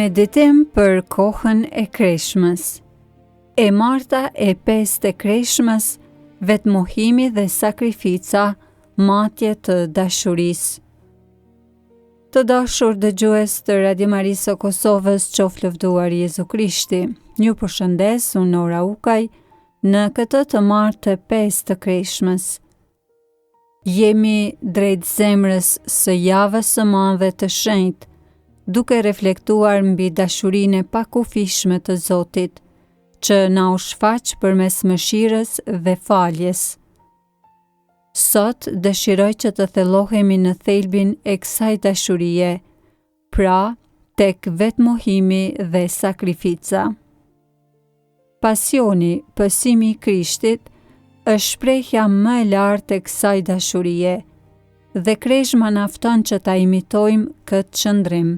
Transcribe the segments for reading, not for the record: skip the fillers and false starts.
Meditim për kohën e Kreshmës. E marta e 5 e Kreshmës, vetmohimi dhe sakrifica, matje të dashurisë. Të dashur dëgjues të Radio Marisë së Kosovës, qoftë lëvduar Jezu Krishti. Ju përshëndes, unë Nora Ukaj, në këtë të martë të 5 të Kreshmës. Jemi drejt zemrës së javës së madhe të shenjtë, duke reflektuar mbi dashurinë e pakufishme të Zotit, që na u shfaq përmes mëshirës dhe faljes. Sot dëshiroj që të thellohemi në thelbin e kësaj dashurie, pra tek vetmohimi dhe sakrifica. Pasioni, pësimi i Krishtit, është shprehja më e lartë e kësaj dashurie, dhe Kreshma na fton që ta imitojmë këtë qëndrim.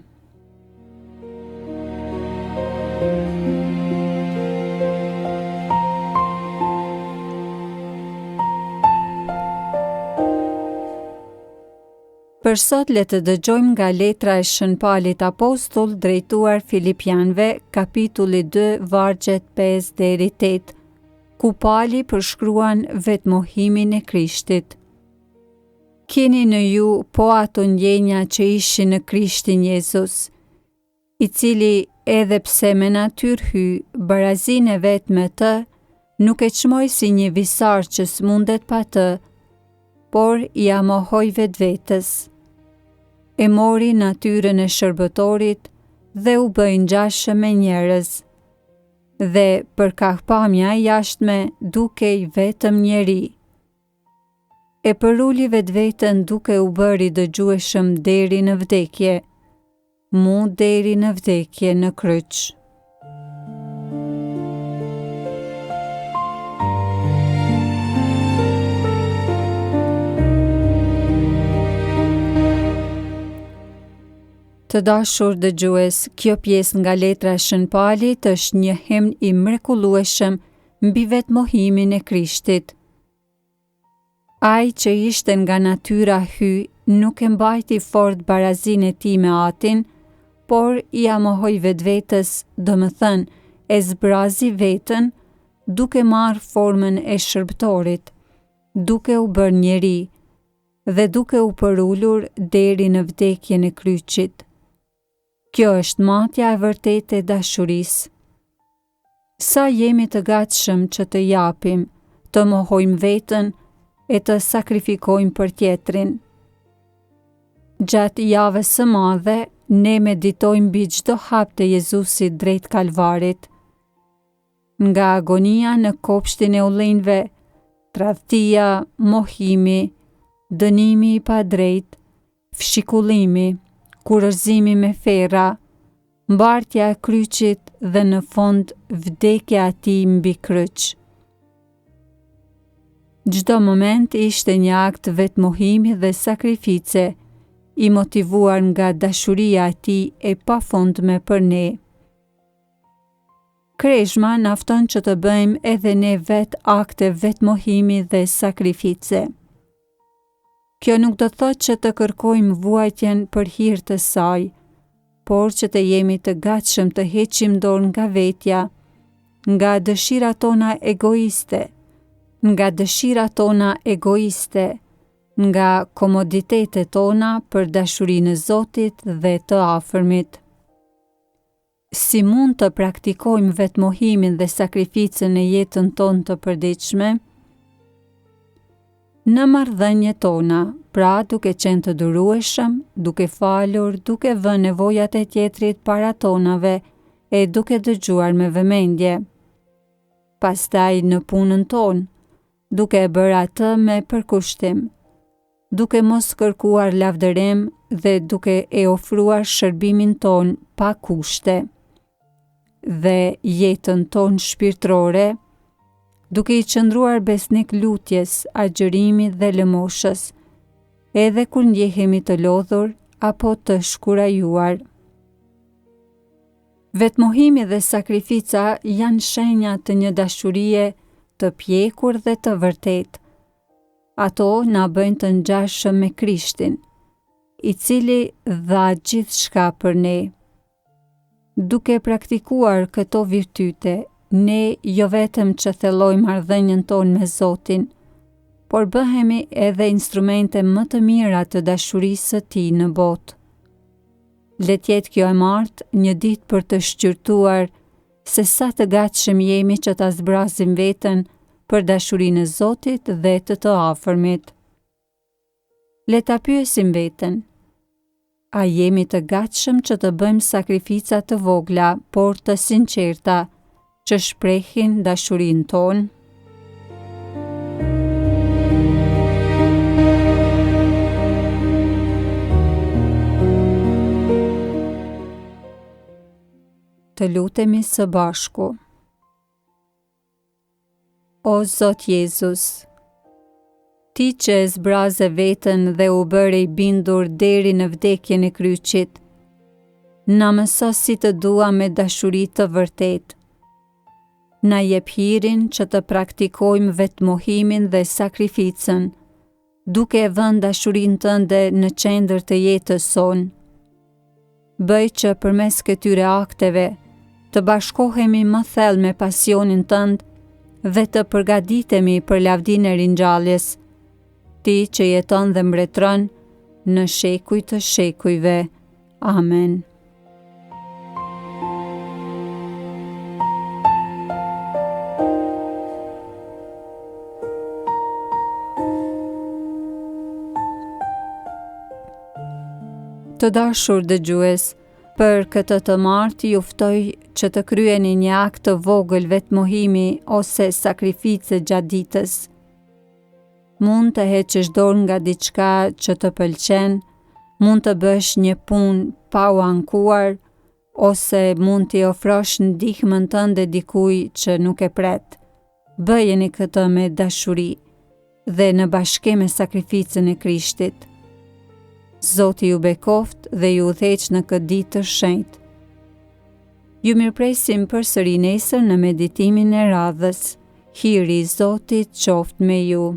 Për sot le të dëgjojmë nga letra e Shën Palit Apostull drejtuar Filipianëve, kapitulli 2, vargjet 5 deri 8, ku Pali përshkruan vetmohimin e Krishtit. Keni në ju po ato ndjenja që ishin në Krishtin Jezus, i cili edhe pse me natyrë hy, barazinë e vet me të, nuk e çmoi si një visar që s'mundet pa të, por ja mohoi vetvetes. E mori natyrën e shërbëtorit dhe u bë ngjashëm me njerëz. Dhe për kahpamja e jashtme dukej vetëm njeri. E përuli vetveten duke u bëri dëgjueshëm deri në vdekje, mu deri në vdekje në kryq. Të dashur dëgjues, kjo pjesë nga letra e Shën Palit është një himn i mrekullueshëm mbi vetmohimin e Krishtit. Ai që ishte nga natyra hy, nuk e mbajti fort barazinë e tij me Atin, por ia mohoi vetvetes, domethënë e zbrazi veten, duke marrë formën e shërbëtorit, duke u bërë njeri dhe duke u përulur deri në vdekjen e kryqit. Kjo është matja e vërtetë e dashurisë. Sa jemi të gatshëm që të japim, të mohojmë veten e të sakrifikojmë për tjetrin. Gjatë javës së madhe, ne meditojmë mbi çdo hap të Jezusit drejt Kalvarit. Nga agonia në kopshtin e ullinjve, tradhtia, mohimi, dënimi i padrejtë, fshikullimi, kurëzimi me ferra, mbartja e kryqit dhe në fund vdekja e tij mbi kryq. Çdo moment ishte një akt vetmohimi dhe sakrifice, i motivuar nga dashuria e tij e pafundme për ne. Kreshma na fton që të bëjmë edhe ne vet akte vetmohimi dhe sakrifice. Kjo nuk do thotë që të kërkojmë vuajtjen për hir të saj, por që të jemi të gatshëm të heqim dorë nga vetja, nga dëshirat tona egoiste, nga komoditetet tona për dashurinë e Zotit dhe të afërmit. Si mund të praktikojmë vetmohimin dhe sakrificën në jetën tonë të përditshme? Në marrëdhëniet tona, pra duke qenë të durueshëm, duke falur, duke vënë nevojat e tjetrit para tonave e duke dëgjuar me vëmendje. Pastaj në punën tonë, duke e bërë atë me përkushtim, duke mos kërkuar lavdërim dhe duke e ofruar shërbimin ton pa kushte. Dhe jetën tonë shpirtërore, duke i qëndruar besnik lutjes, agjërimit dhe lëmoshës, edhe kur ndjehemi të lodhur apo të shkurajuar. Vetmohimi dhe sakrifica janë shenja të një dashurie të pjekur dhe të vërtetë. Ato na bëjnë të ngjashëm me Krishtin, i cili dha gjithçka për ne. Duke praktikuar këto virtyte, ne jo vetëm që thellojmë marrëdhënien tonë me Zotin, por bëhemi edhe instrumente më të mira të dashurisë së Tij në botë. Le të jetë kjo e martë një ditë për të shqyrtuar se sa të gatshëm jemi që ta zbrasim veten për dashurinë e Zotit dhe të afërmit. Le ta pyesim veten: a jemi të gatshëm që të bëjmë sakrifica të vogla, por të sinqerta, që shprehin dashurinë tonë? Të lutemi së bashku. O Zot Jezus, Ti që e zbraze veten dhe u bëre I bindur deri në vdekjen e kryqit, na mëso si të dua me dashuri të vërtetë. Na jep hirin që të praktikojmë vetmohimin dhe sakrificën, duke e vënë dashurinë Tënde në qendër të jetës sonë. Bëj që përmes këtyre akteve të bashkohemi më thellë me pasionin Tënd dhe të përgatitemi për lavdinë e ringjalljes, Ti që jeton dhe mbretëron në shekuj të shekujve. Amen. Të dashur dëgjues, për këtë të martë ju ftoj që të kryeni një akt të vogël vetmohimi ose sakrifice gjatë ditës. Mund të heqësh dorë nga diçka që të pëlqen, mund të bësh një punë pa u ankuar, ose mund t'i ofrosh ndihmën tënde dikujt që nuk e pret. Bëjeni këtë me dashuri dhe në bashkim me sakrificën e Krishtit. Zoti ju bekoft dhe ju udhëheq në këtë ditë të shenjtë. Ju mirpresim përsëri nesër në meditimin e radhës. Hiri I Zotit qoftë me ju.